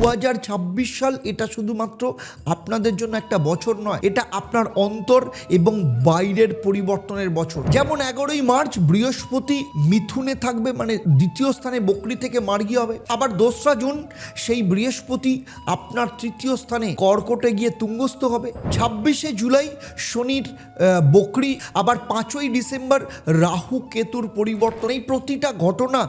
2026 সাল এটা শুধুমাত্র আপনাদের জন্য একটা বছর নয়, এটা আপনার অন্তর এবং বাইরের পরিবর্তনের বছর। যেমন 11ই মার্চ বৃহস্পতি মিথুনে থাকবে, মানে দ্বিতীয় স্থানে বকরি থেকে মার্গী হবে। আবার 2রা জুন সেই বৃহস্পতি আপনার তৃতীয় স্থানে কর্কটে গিয়ে তুঙ্গস্থ হবে। 26শে জুলাই শনির বকরি, আবার 5ই ডিসেম্বর রাহু কেতুর পরিবর্তন। এই প্রতিটা ঘটনা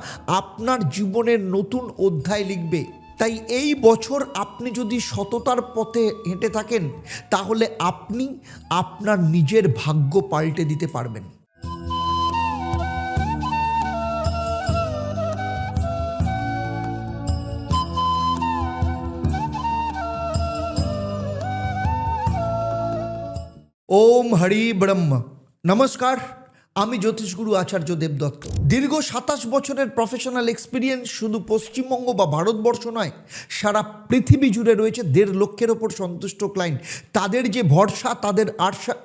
আপনার জীবনের নতুন অধ্যায় লিখবে। তাই এই বছর আপনি যদি সততার পথে হেঁটে থাকেন, তাহলে আপনি আপনার নিজের ভাগ্য পাল্টে দিতে পারবেন। ওম হরি ব্রহ্ম। নমস্কার, আমি জ্যোতিষগুরু আচার্য দেবদত্ত। দীর্ঘ 27 বছরের প্রফেশনাল এক্সপিরিয়েন্স শুধু পশ্চিমবঙ্গ বা ভারতবর্ষ নয়, সারা পৃথিবী জুড়ে রয়েছে 1.5 লক্ষের ওপর সন্তুষ্ট ক্লায়েন্ট। তাদের যে ভরসা, তাদের আশা,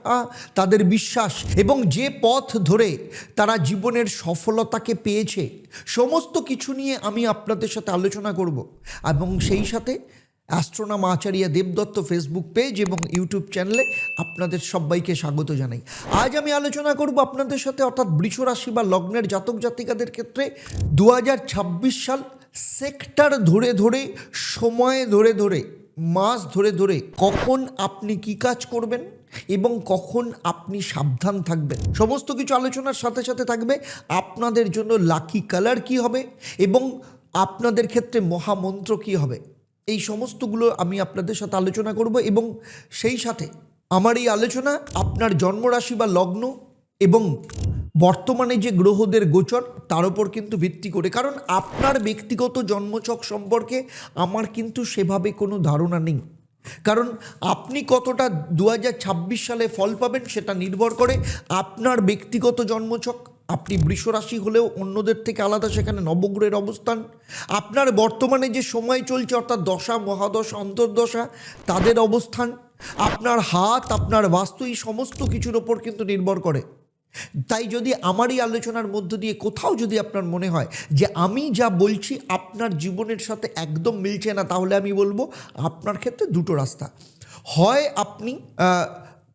তাদের বিশ্বাস এবং যে পথ ধরে তারা জীবনের সফলতাকে পেয়েছে, সমস্ত কিছু নিয়ে আমি আপনাদের সাথে আলোচনা করব। এবং সেই সাথে অ্যাস্ট্রোনম আচার্য দেবদত্ত ফেসবুক পেজ এবং ইউটিউব চ্যানেলে আপনাদের সবাইকে স্বাগত জানাই। আজ আমি আলোচনা করব আপনাদের সাথে, অর্থাৎ বৃষ রাশি বা লগ্নের জাতক জাতিকাদের ক্ষেত্রে 2026 সাল সেক্টর ধরে ধরে, সময় ধরে ধরে, মাস ধরে ধরে কখন আপনি কি কাজ করবেন এবং কখন আপনি সাবধান থাকবেন, সমস্ত কিছু আলোচনার সাথে সাথে থাকবে আপনাদের জন্য লাকি কালার কি হবে এবং আপনাদের ক্ষেত্রে মহামন্ত্র কি হবে। এই সমস্তগুলো আমি আপনাদের সাথে আলোচনা করব এবং সেই সাথে আমার এই আলোচনা আপনার জন্মরাশি বা লগ্ন এবং বর্তমানে যে গ্রহদের গোচর তার উপর কিন্তু ভিত্তি করে, কারণ আপনার ব্যক্তিগত জন্মছক সম্পর্কে আমার কিন্তু সেভাবে কোনো ধারণা নেই। কারণ আপনি কতটা 2026 সালে ফল পাবেন সেটা নির্ভর করে আপনার ব্যক্তিগত জন্মছক। আপনি বৃষ রাশি হলেও অন্যদের থেকে আলাদা, সেখানে নবগ্রহের অবস্থান, আপনার বর্তমানে যে সময় চলছে অর্থাৎ দশা, মহাদশা, অন্তর্দশা, তাদের অবস্থান, আপনার হাত, আপনার বাস্তু, এই সমস্ত কিছুর ওপর কিন্তু নির্ভর করে। তাই যদি আমার এই আলোচনার মধ্য দিয়ে কোথাও যদি আপনার মনে হয় যে আমি যা বলছি আপনার জীবনের সাথে একদম মিলছে না, তাহলে আমি বলবো আপনার ক্ষেত্রে দুটো রাস্তা। হয় আপনি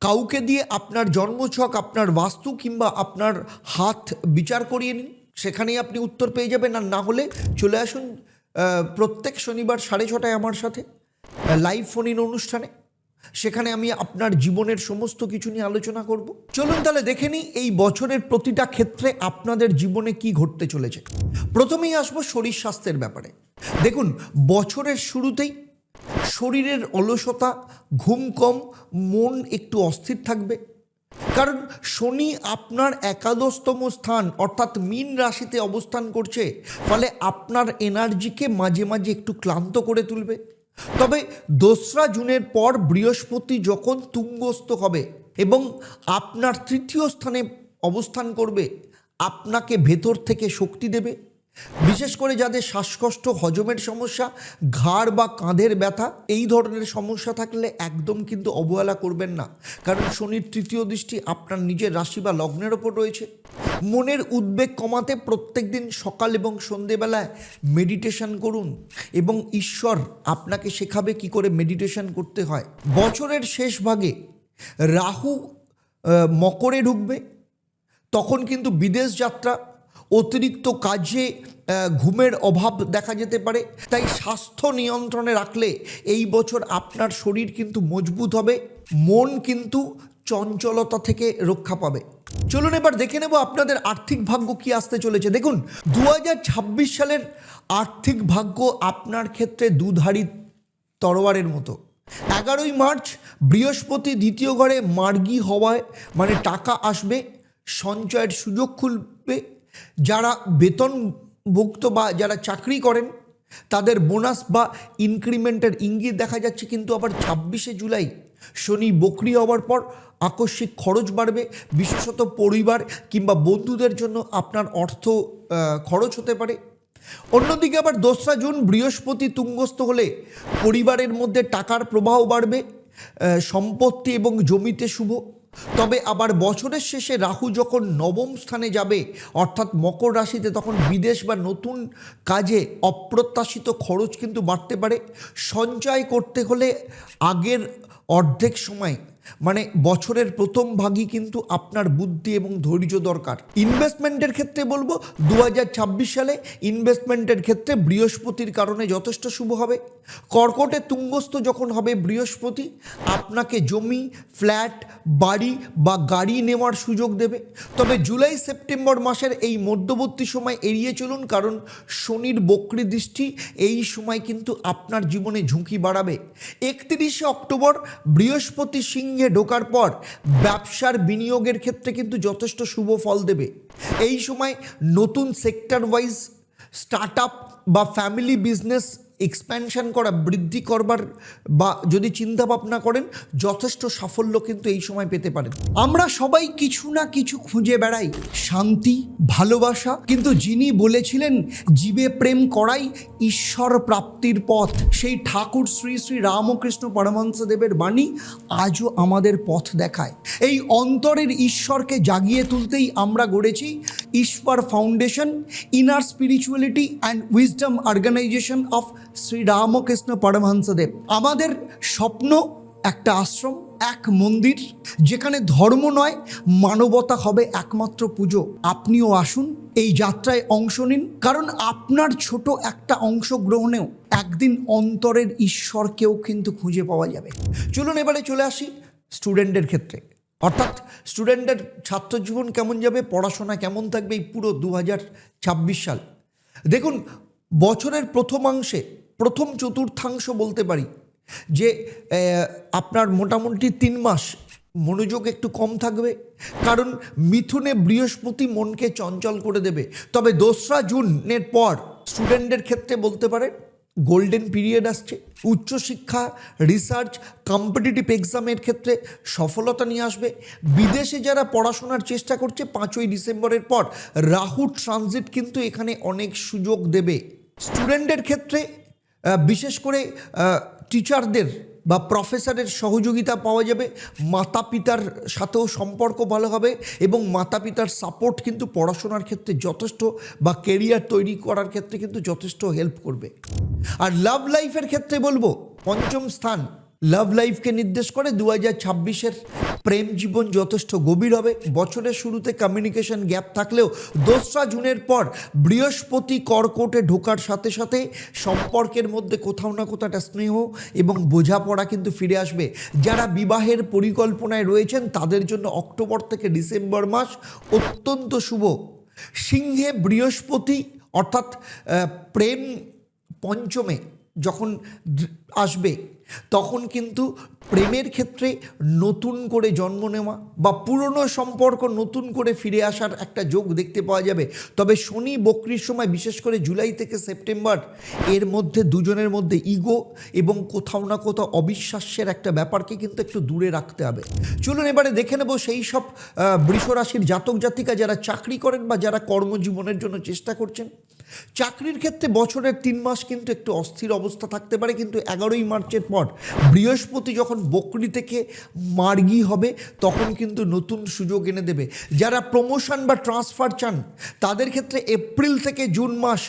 কাউকে দিয়ে আপনার জন্মছক, আপনার বাস্তু কিংবা আপনার হাত বিচার করিয়ে নিন, সেখানেই আপনি উত্তর পেয়ে যাবেন। আর না হলে চলে আসুন প্রত্যেক শনিবার 6:30 আমার সাথে লাইভ ফোন ইন অনুষ্ঠানে, সেখানে আমি আপনার জীবনের সমস্ত কিছু নিয়ে আলোচনা করব। চলুন তাহলে দেখে নিই এই বছরের প্রতিটা ক্ষেত্রে আপনাদের জীবনে কি ঘটতে চলেছে। প্রথমেই আসবো শরীর স্বাস্থ্যের ব্যাপারে। দেখুন, বছরের শুরুতেই শরীরের অলসতা, ঘুম কম, মন একটু অস্থির থাকবে, কারণ শনি আপনার 11তম স্থান অর্থাৎ মীন রাশিতে অবস্থান করছে, ফলে আপনার এনার্জিকে মাঝে মাঝে একটু ক্লান্ত করে তুলবে। তবে 2রা জুনের পর বৃহস্পতি যখন তুঙ্গস্থ হবে এবং আপনার তৃতীয় স্থানে অবস্থান করবে, আপনাকে ভেতর থেকে শক্তি দেবে। বিশেষ করে যাদের শ্বাসকষ্ট, হজমের সমস্যা, ঘাড় বা কাঁধের ব্যথা, এই ধরনের সমস্যা থাকলে একদম কিন্তু অবহেলা করবেন না, কারণ শনির তৃতীয় দৃষ্টি আপনার নিজের রাশি বা লগ্নের ওপর রয়েছে। মনের উদ্বেগ কমাতে প্রত্যেক দিন সকাল এবং সন্ধেবেলায় মেডিটেশন করুন এবং ঈশ্বর আপনাকে শেখাবে কি করে মেডিটেশন করতে হয়। বছরের শেষ ভাগে রাহু মকরে ঢুকবে, তখন কিন্তু বিদেশ যাত্রা, অতিরিক্ত কাজে ঘুমের অভাব দেখা যেতে পারে। তাই স্বাস্থ্য নিয়ন্ত্রণে রাখলে এই বছর আপনার শরীর কিন্তু মজবুত হবে, মন কিন্তু চঞ্চলতা থেকে রক্ষা পাবে। চলুন এবার দেখে নেব আপনাদের আর্থিক ভাগ্য কি আসতে চলেছে। দেখুন, 2026 সালের আর্থিক ভাগ্য আপনার ক্ষেত্রে দুধারী তরোয়ারের মতো। 11ই মার্চ বৃহস্পতি দ্বিতীয় ঘরে মার্গী হওয়ায়, মানে টাকা আসবে, সঞ্চয়ের সুযোগ খুলবে। যারা বেতনভুক্ত বা যারা চাকরি করেন তাদের বোনাস বা ইনক্রিমেন্টের ইঙ্গিত দেখা যাচ্ছে। কিন্তু আবার 26শে জুলাই শনি বকরি হওয়ার পর আকস্মিক খরচ বাড়বে, বিশেষত পরিবার কিংবা বন্ধুদের জন্য আপনার অর্থ খরচ হতে পারে। অন্যদিকে আবার 2রা জুন বৃহস্পতি তুঙ্গস্থ হলে পরিবারের মধ্যে টাকার প্রবাহ বাড়বে, সম্পত্তি এবং জমিতে শুভ। তবে আবার বছরের শেষে রাহু যখন নবম স্থানে যাবে অর্থাৎ মকর রাশিতে, তখন বিদেশ বা নতুন কাজে অপ্রত্যাশিত খরচ কিন্তু বাড়তে পারে। সঞ্চয় করতে হলে আগের অর্ধেক সময় মানে বছরের প্রথম ভাগই কিন্তু আপনার বুদ্ধি এবং ধৈর্য দরকার। ইনভেস্টমেন্টের ক্ষেত্রে বলবো 2026 সালে ইনভেস্টমেন্টের ক্ষেত্রে বৃহস্পতির কারণে যথেষ্ট শুভ হবে। কর্কটে তুঙ্গস্থ যখন হবে বৃহস্পতি, আপনাকে জমি, ফ্ল্যাট, বাড়ি বা গাড়ি নেওয়ার সুযোগ দেবে। তবে জুলাই সেপ্টেম্বর মাসের এই মধ্যবর্তী সময় এড়িয়ে চলুন, কারণ শনির বক্রী দৃষ্টি এই সময় কিন্তু আপনার জীবনে ঝুঁকি বাড়াবে। 31শে অক্টোবর বৃহস্পতি সিংহে ঢোকার পর ব্যবসার বিনিয়োগের ক্ষেত্রে কিন্তু যথেষ্ট শুভ ফল দেবে। এই সময় নতুন সেক্টর ওয়াইজ স্টার্ট আপ বা ফ্যামিলি বিজনেস এক্সপ্যানশন করা, বৃদ্ধি করবার বা যদি চিন্তা ভাবনা করেন, যথেষ্ট সাফল্য কিন্তু এই সময় পেতে পারেন। আমরা সবাই কিছু না কিছু খুঁজে বেড়াই, শান্তি, ভালোবাসা, কিন্তু যিনি বলেছিলেন জীবে প্রেম করাই ঈশ্বর প্রাপ্তির পথ, সেই ঠাকুর শ্রী শ্রী রামকৃষ্ণ পরমহংসদেবের বাণী আজও আমাদের পথ দেখায়। এই অন্তরের ঈশ্বরকে জাগিয়ে তুলতেই আমরা গড়েছি Ishwar foundation, inner spirituality and wisdom organisation of Shri Ramakrishna Paramahamsadev. আমাদের স্বপ্ন একটা আশ্রম, এক মন্দির, যেখানে ধর্ম নয় মানবতা হবে একমাত্র পুজো। আপনিও আসুন, এই যাত্রায় অংশ নিন, কারণ আপনার ছোট একটা অংশগ্রহণেও একদিন অন্তরের ঈশ্বরকেও কিন্তু খুঁজে পাওয়া যাবে। চলুন এবারে চলে আসি স্টুডেন্টের ক্ষেত্রে, অর্থাৎ স্টুডেন্টের ছাত্র জীবন কেমন যাবে, পড়াশোনা কেমন থাকবে এই পুরো 2026 সাল। দেখুন, বছরের প্রথমাংশে, প্রথম চতুর্থাংশ বলতে পারি যে আপনার মোটামুটি 3 মাস মনোযোগ একটু কম থাকবে, কারণ মিথুনে বৃহস্পতি মনকে চঞ্চল করে দেবে। তবে 2রা জুনের পর স্টুডেন্টদের ক্ষেত্রে বলতে পারে গোল্ডেন পিরিয়ড আসছে। উচ্চশিক্ষা, রিসার্চ, কম্পিটিটিভ এক্সামের ক্ষেত্রে সফলতা নিয়ে আসবে। বিদেশে যারা পড়াশোনার চেষ্টা করছে, 5ই ডিসেম্বরের পর রাহু ট্রানজিট কিন্তু এখানে অনেক সুযোগ দেবে। স্টুডেন্টের ক্ষেত্রে বিশেষ করে টিচারদের বা প্রফেসরের সহযোগিতা পাওয়া যাবে। মাতা পিতার সাথেও সম্পর্ক ভালো হবে এবং মাতা পিতার সাপোর্ট কিন্তু পড়াশোনার ক্ষেত্রে যথেষ্ট বা কেরিয়ার তৈরি করার ক্ষেত্রে কিন্তু যথেষ্ট হেল্প করবে। আর লাভ লাইফের ক্ষেত্রে বলবো 5ম স্থান লাভ লাইফকে নির্দেশ করে। 2026-এর প্রেম জীবন যথেষ্ট গভীর হবে। বছরের শুরুতে কমিউনিকেশন গ্যাপ থাকলেও 2রা জুনের পর বৃহস্পতি কর্কটে ঢোকার সাথে সাথে সম্পর্কের মধ্যে কোথাও না কোথাও একটা স্নেহ এবং বোঝাপড়া কিন্তু ফিরে আসবে। যারা বিবাহের পরিকল্পনায় রয়েছেন তাদের জন্য অক্টোবর থেকে ডিসেম্বর মাস অত্যন্ত শুভ। সিংহে বৃহস্পতি অর্থাৎ প্রেম পঞ্চমে যখন আসবে, তখন কিন্তু প্রেমের ক্ষেত্রে নতুন করে জন্ম নেওয়া বা পুরনো সম্পর্ক নতুন করে ফিরে আসার একটা যোগ দেখতে পাওয়া যাবে। তবে শনি বক্রির সময়, বিশেষ করে জুলাই থেকে সেপ্টেম্বর, এর মধ্যে দুজনের মধ্যে ইগো এবং কোথাও না কোথাও অবিশ্বাসের একটা ব্যাপারকে কিন্তু একটু দূরে রাখতে হবে। চলুন এবারে দেখে নেব সেই সব বৃষ রাশির জাতক জাতিকা যারা চাকরি করেন বা যারা কর্মজীবনের জন্য চেষ্টা করছেন। চাকরির ক্ষেত্রে বছরের 3 মাস কিন্তু একটু অস্থির অবস্থা থাকতে পারে, কিন্তু 11ই মার্চের পর বৃহস্পতি যখন বকরি থেকে মার্গী হবে তখন কিন্তু নতুন সুযোগ এনে দেবে। যারা প্রমোশন বা ট্রান্সফার চান তাদের ক্ষেত্রে এপ্রিল থেকে জুন মাস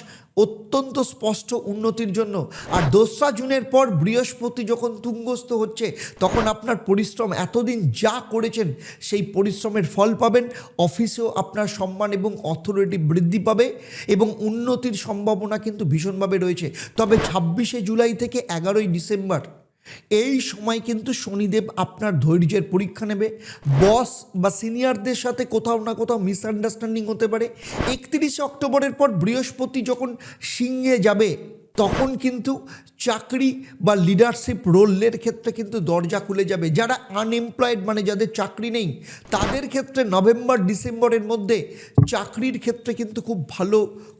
অত্যন্ত স্পষ্ট উন্নতির জন্য। আর 2রা জুনের পর বৃহস্পতি যখন তুঙ্গস্থ হচ্ছে তখন আপনার পরিশ্রম, এতদিন যা করেছেন সেই পরিশ্রমের ফল পাবেন। অফিসেও আপনার সম্মান এবং অথরিটি বৃদ্ধি পাবে এবং উন্নতির সম্ভাবনা কিন্তু ভীষণভাবে রয়েছে। তবে 26শে জুলাই থেকে 11ই ডিসেম্বর এই সময় কিন্তু শনিদেব আপনার ধৈর্যের পরীক্ষা নেবে। বস বা সিনিয়রদের সাথে কোথাও না কোথাও মিসআন্ডারস্ট্যান্ডিং হতে পারে। 31শে অক্টোবরের পর বৃহস্পতি যখন সিংহে যাবে তখন কিন্তু চাকরি বা লিডারশিপ রোলের ক্ষেত্রে কিন্তু দরজা খুলে যাবে। যারা আনএমপ্লয়েড মানে যাদের চাকরি নেই তাদের ক্ষেত্রে নভেম্বর ডিসেম্বরের মধ্যে চাকরির ক্ষেত্রে কিন্তু খুব ভালো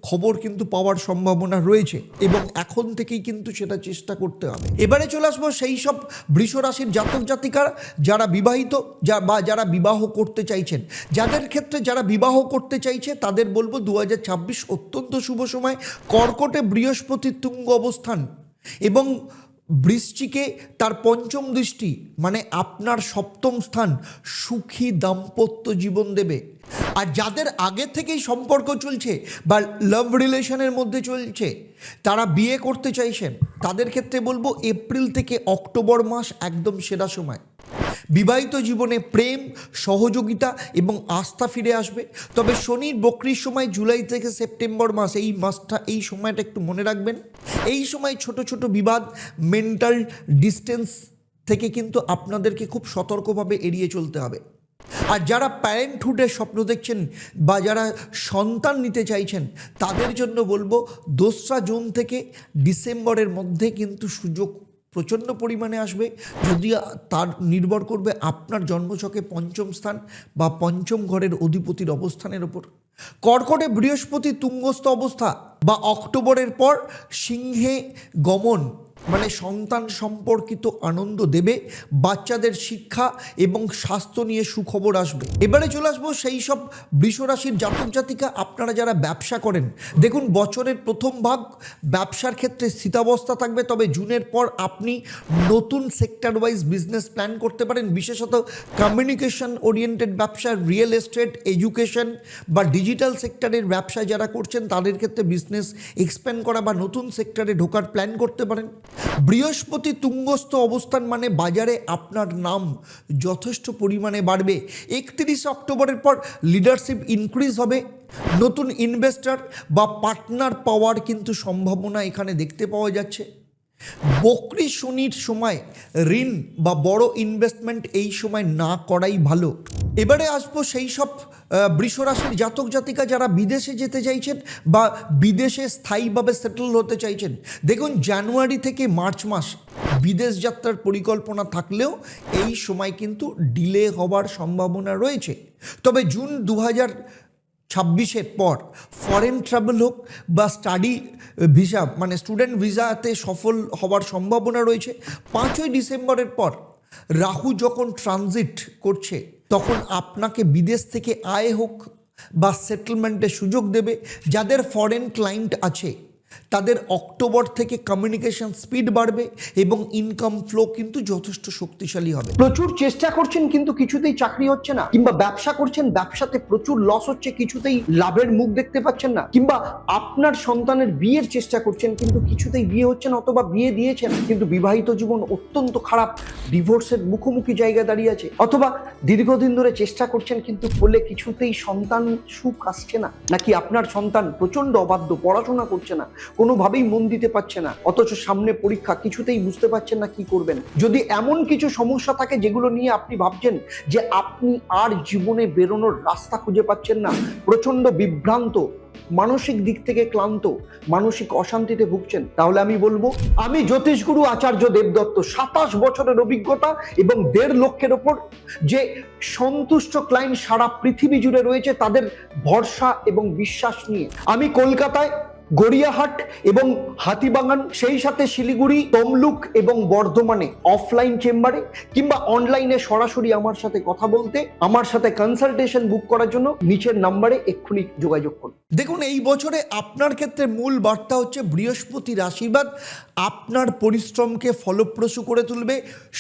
খবর কিন্তু পাওয়ার সম্ভাবনা রয়েছে এবং এখন থেকেই কিন্তু সেটা চেষ্টা করতে হবে। এবারে চলে আসবো সেই সব বৃষ রাশির জাতক জাতিকারা যারা বিবাহিত বা যারা বিবাহ করতে চাইছেন। যাদের ক্ষেত্রে যারা বিবাহ করতে চাইছে তাদের বলবো 2026 অত্যন্ত শুভ সময়। কর্কটে বৃহস্পতির তুঙ্গ অবস্থান এবং বৃশ্চিকে তার পঞ্চম দৃষ্টি মানে আপনার সপ্তম স্থান, সুখী দাম্পত্য জীবন দেবে। আর যাদের আগে থেকেই সম্পর্ক চলছে বা লাভ রিলেশনের মধ্যে চলছে, তারা বিয়ে করতে চাইছেন, তাদের ক্ষেত্রে বলবো এপ্রিল থেকে অক্টোবর মাস একদম সেরা সময়। বিবাহিত জীবনে প্রেম, সহযোগিতা এবং আস্থা ফিরে আসবে। তবে শনির বক্রির সময় জুলাই থেকে সেপ্টেম্বর মাস, এই সময়টা একটু মনে রাখবেন। এই সময় ছোট ছোট বিবাদ, মেন্টাল ডিস্টেন্স থেকে কিন্তু আপনাদেরকে খুব সতর্কভাবে এড়িয়ে চলতে হবে। আর যারা প্যারেন্টহুডের স্বপ্ন দেখছেন বা যারা সন্তান নিতে চাইছেন, তাদের জন্য বলবো 2রা জুন থেকে ডিসেম্বরের মধ্যে কিন্তু সুযোগ প্রচণ্ড পরিমাণে আসবে। যদি তার নির্ভর করবে আপনার জন্মছকে পঞ্চম স্থান বা পঞ্চম ঘরের অধিপতির অবস্থানের ওপর। কর্কটে বৃহস্পতি তুঙ্গস্থ অবস্থা বা অক্টোবরের পর সিংহে গমন মানে সন্তান সম্পর্কিত আনন্দ দেবে। বাচ্চাদের শিক্ষা এবং স্বাস্থ্য নিয়ে সুখবর আসবে। এবারে চলে আসবো সেই সব বৃষরাশির জাতক জাতিকা আপনারা যারা ব্যবসা করেন। দেখুন, বছরের প্রথম ভাগ ব্যবসার ক্ষেত্রে স্থিতাবস্থা থাকবে, তবে জুনের পর আপনি নতুন সেক্টর ওয়াইজ বিজনেস প্ল্যান করতে পারেন। বিশেষত কমিউনিকেশন ওরিয়েন্টেড ব্যবসা, রিয়েল এস্টেট, এডুকেশন বা ডিজিটাল সেক্টরের ব্যবসা যারা করছেন, তাদের ক্ষেত্রে বিজনেস এক্সপ্যান্ড করা বা নতুন সেক্টরে ঢোকার প্ল্যান করতে পারেন। বৃহস্পতি তুঙ্গস্থ অবস্থান মানে বাজারে আপনার নাম যথেষ্ট পরিমাণে বাড়বে। 31 অক্টোবরের পর লিডারশিপ ইনক্রিজ হবে। নতুন ইনভেস্টর বা পার্টনার পাওয়ার কিন্তু সম্ভাবনা এখানে দেখতে পাওয়া যাচ্ছে। বক্রী শনির সময় ঋণ বা বড় ইনভেস্টমেন্ট এই সময় না করাই ভালো। এবারে আসবো সেই সব বৃষরাশির জাতক জাতিকা যারা বিদেশে যেতে চাইছেন বা বিদেশে স্থায়ীভাবে সেটেল হতে চাইছেন। দেখুন, জানুয়ারি থেকে মার্চ মাস বিদেশ যাত্রার পরিকল্পনা থাকলেও এই সময় কিন্তু ডিলে হওয়ার সম্ভাবনা রয়েছে। তবে জুন 2026 পর ফরেন ট্রাভেল হোক বা স্টাডি ভিসা মানে স্টুডেন্ট ভিসাতে সফল হওয়ার সম্ভাবনা রয়েছে। 5ই ডিসেম্বরের পর রাহু যখন ট্রানজিট করছে, তখন আপনাকে বিদেশ থেকে আয় হোক বা সেটেলমেন্টের সুযোগ দেবে। যাদের ফরেন ক্লায়েন্ট আছে তাদের অক্টোবর থেকে কমিউনিকেশন স্পিড বাড়বে এবং ইনকাম ফ্লো কিন্তু যথেষ্ট শক্তিশালী হবে। প্রচুর চেষ্টা করছেন কিন্তু কিছুতেই চাকরি হচ্ছে না, কিংবা ব্যবসা করছেন, ব্যবসাতে প্রচুর লস হচ্ছে, কিছুতেই লাভের মুখ দেখতে পাচ্ছেন না, কিংবা আপনার সন্তানের বিয়ের চেষ্টা করছেন কিন্তু কিছুতেই বিয়ে হচ্ছে না, অথবা বিয়ে দিয়েছেন কিন্তু বিবাহিত জীবন অত্যন্ত খারাপ, ডিভোর্সের মুখোমুখি জায়গায় দাঁড়িয়ে আছে, অথবা দীর্ঘদিন ধরে চেষ্টা করছেন কিন্তু ফলে কিছুতেই সন্তান সুখ আসছে না, নাকি আপনার সন্তান প্রচন্ড অবাধ্য, পড়াশোনা করছে না, কোনোভাবেই মন দিতে পারছে না, অথচ সামনে পরীক্ষা, কিছুতেই বুঝতে পারছেন না কি করবেন। যদি এমন কিছু সমস্যা থাকে যেগুলো নিয়ে আপনি ভাবছেন যে আপনি আর জীবনে বেরোনোর রাস্তা খুঁজে পাচ্ছেন না, প্রচন্ড বিভ্রান্ত, মানসিক দিক থেকে ক্লান্ত, মানসিক অশান্তিতে ভুগছেন, তাহলে আমি বলবো, আমি জ্যোতিষগুরু আচার্য দেবদত্ত, 27 বছরের অভিজ্ঞতা এবং 1.5 লক্ষের ওপর যে সন্তুষ্ট ক্লায়েন্ট সারা পৃথিবী জুড়ে রয়েছে, তাদের ভরসা এবং বিশ্বাস নিয়ে আমি কলকাতায় গড়িয়াহাট এবং হাতিবাগান, সেই সাথে শিলিগুড়ি, তমলুক এবং বর্ধমানে অফলাইন চেম্বারে কিংবা অনলাইনে সরাসরি আমার সাথে কথা বলতে, আমার সাথে কনসালটেশন বুক করার জন্য নিচের নাম্বারে এক্ষুনি যোগাযোগ করুন। দেখুন, এই বছরে আপনার ক্ষেত্রে মূল বার্তা হচ্ছে বৃহস্পতির আশীর্বাদ আপনার পরিশ্রমকে ফলপ্রসূ করে তুলবে।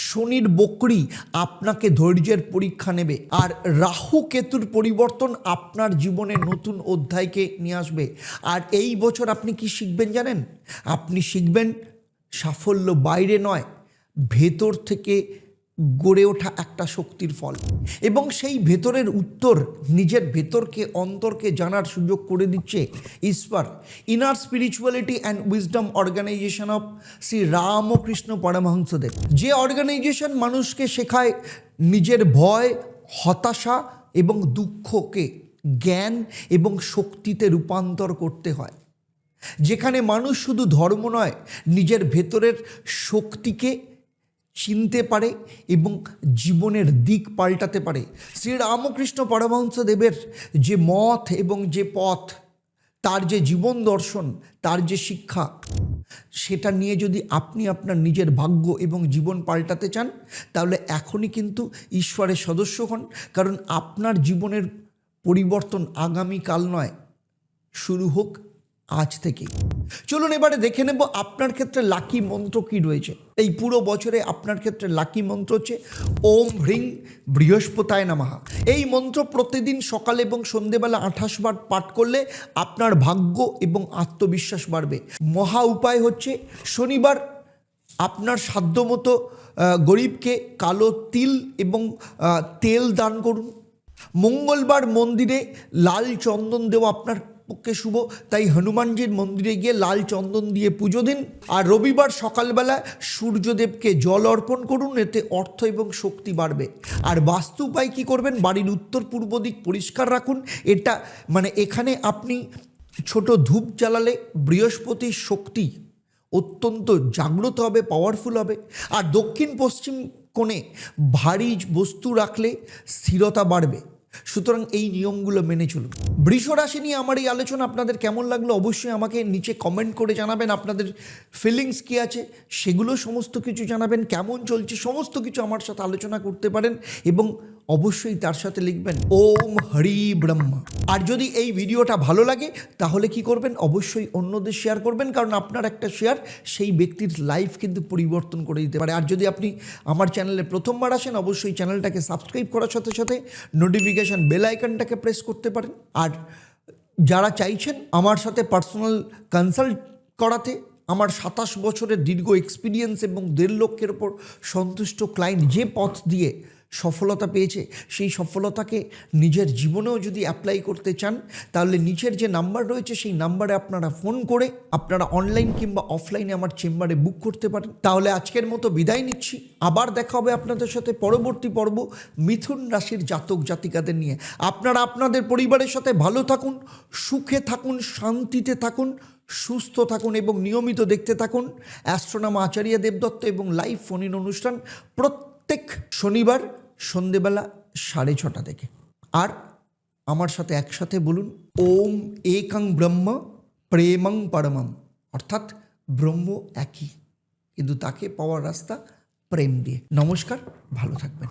শনির বক্রি আপনাকে ধৈর্যের পরীক্ষা নেবে, আর রাহু কেতুর পরিবর্তন আপনার জীবনে নতুন অধ্যায়কে নিয়ে আসবে। আর এই বছর আপনি কি শিখবেন জানেন? আপনি শিখবেন সাফল্য বাইরে নয়, ভেতর থেকে গড়ে ওঠা একটা শক্তির ফল, এবং সেই ভেতরের উত্তর নিজের ভেতরকে, অন্তরকে জানার সুযোগ করে দিচ্ছে Ishwar. Inner spirituality and wisdom organisation of Shri Ramakrishna Paramahamsadev, যে অর্গানাইজেশন মানুষকে শেখায় নিজের ভয়, হতাশা এবং দুঃখকে জ্ঞান এবং শক্তিতে রূপান্তর করতে হয়, যেখানে মানুষ শুধু ধর্ম নয়, নিজের ভেতরের শক্তিকে চিনতে পারে এবং জীবনের দিক পাল্টাতে পারে। শ্রী রামকৃষ্ণ পরমহংসদেবের যে মত এবং যে পথ, তার যে জীবন দর্শন, তার যে শিক্ষা, সেটা নিয়ে যদি আপনি আপনার নিজের ভাগ্য এবং জীবন পাল্টাতে চান, তাহলে এখনই কিন্তু ঈশ্বরের সদস্য হন। কারণ আপনার জীবনের পরিবর্তন আগামীকাল নয়, শুরু হোক আজ থেকেই। চলুন এবারে দেখে নেব আপনার ক্ষেত্রে লাকি মন্ত্র কি রয়েছে। এই পুরো বছরে আপনার ক্ষেত্রে লাকি মন্ত্র হচ্ছে ওম হ্রিং বৃহস্পতায় নমঃ। এই মন্ত্র প্রতিদিন সকালে এবং সন্ধেবেলা 28 বার পাঠ করলে আপনার ভাগ্য এবং আত্মবিশ্বাস বাড়বে। মহা উপায় হচ্ছে শনিবার আপনার সাধ্যমতো গরিবকে কালো তিল এবং তেল দান করুন। মঙ্গলবার মন্দিরে লাল চন্দন দেওয়া আপনার পক্ষে শুভ, তাই হনুমানজির মন্দিরে গিয়ে লাল চন্দন দিয়ে পুজো দিন। আর রবিবার সকালবেলা সূর্যদেবকে জল অর্পণ করুন, এতে অর্থ এবং শক্তি বাড়বে। আর বাস্তু উপায় কী করবেন, বাড়ির উত্তর পূর্ব দিক পরিষ্কার রাখুন। এটা এখানে আপনি ছোট ধূপ জ্বালালে বৃহস্পতির শক্তি অত্যন্ত জাগ্রত হবে, পাওয়ারফুল হবে। আর দক্ষিণ পশ্চিম কোণে ভারী বস্তু রাখলে স্থিরতা বাড়বে। সুতরাং এই নিয়মগুলো মেনে চলুন। বৃষ রাশি নিয়ে আমার এই আলোচনা আপনাদের কেমন লাগলো অবশ্যই আমাকে নিচে কমেন্ট করে জানাবেন। আপনাদের ফিলিংস কী আছে সেগুলো সমস্ত কিছু জানাবেন। কেমন চলছে সমস্ত কিছু আমার সাথে আলোচনা করতে পারেন এবং অবশ্যই তার সাথে লিখবেন ওম হরি ব্রহ্মা। আর যদি এই ভিডিওটা ভালো লাগে তাহলে কি করবেন, অবশ্যই অন্যদের শেয়ার করবেন, কারণ আপনার একটা শেয়ার সেই ব্যক্তির লাইফ কিন্তু পরিবর্তন করে দিতে পারে। আর যদি আপনি আমার চ্যানেলে প্রথমবার আসেন অবশ্যই চ্যানেলটাকে সাবস্ক্রাইব করার সাথে সাথে নোটিফিকেশান বেল আইকনটাকে প্রেস করতে পারেন। আর যারা চাইছেন আমার সাথে পার্সোনাল কনসাল্ট করাতে, আমার 27 বছরের দীর্ঘ এক্সপিরিয়েন্স এবং 1.5 লক্ষের ওপর সন্তুষ্ট ক্লায়েন্ট যে পথ দিয়ে সফলতা পেয়েছে, সেই সফলতাকে নিজের জীবনেও যদি অ্যাপ্লাই করতে চান তাহলে নিচের যে নাম্বার রয়েছে সেই নাম্বারে আপনারা ফোন করে আপনারা অনলাইন কিংবা অফলাইনে আমার চেম্বারে বুক করতে পারেন। তাহলে আজকের মতো বিদায় নিচ্ছি, আবার দেখা হবে আপনাদের সাথে পরবর্তী পর্ব মিথুন রাশির জাতক জাতিকাদের নিয়ে। আপনারা আপনাদের পরিবারের সাথে ভালো থাকুন, সুখে থাকুন, শান্তিতে থাকুন, সুস্থ থাকুন এবং নিয়মিত দেখতে থাকুন অ্যাস্ট্রোনমার আচার্য দেবদত্ত এবং লাইভ ফোন ইন অনুষ্ঠান প্রত্যেক শনিবার সন্ধেবেলা 6:30 থেকে। আর আমার সাথে একসাথে বলুন ওম একং ব্রহ্ম প্রেমং পরমম, অর্থাৎ ব্রহ্ম একই কিন্তু তাকে পাওয়ার রাস্তা প্রেম দিয়ে। নমস্কার, ভালো থাকবেন।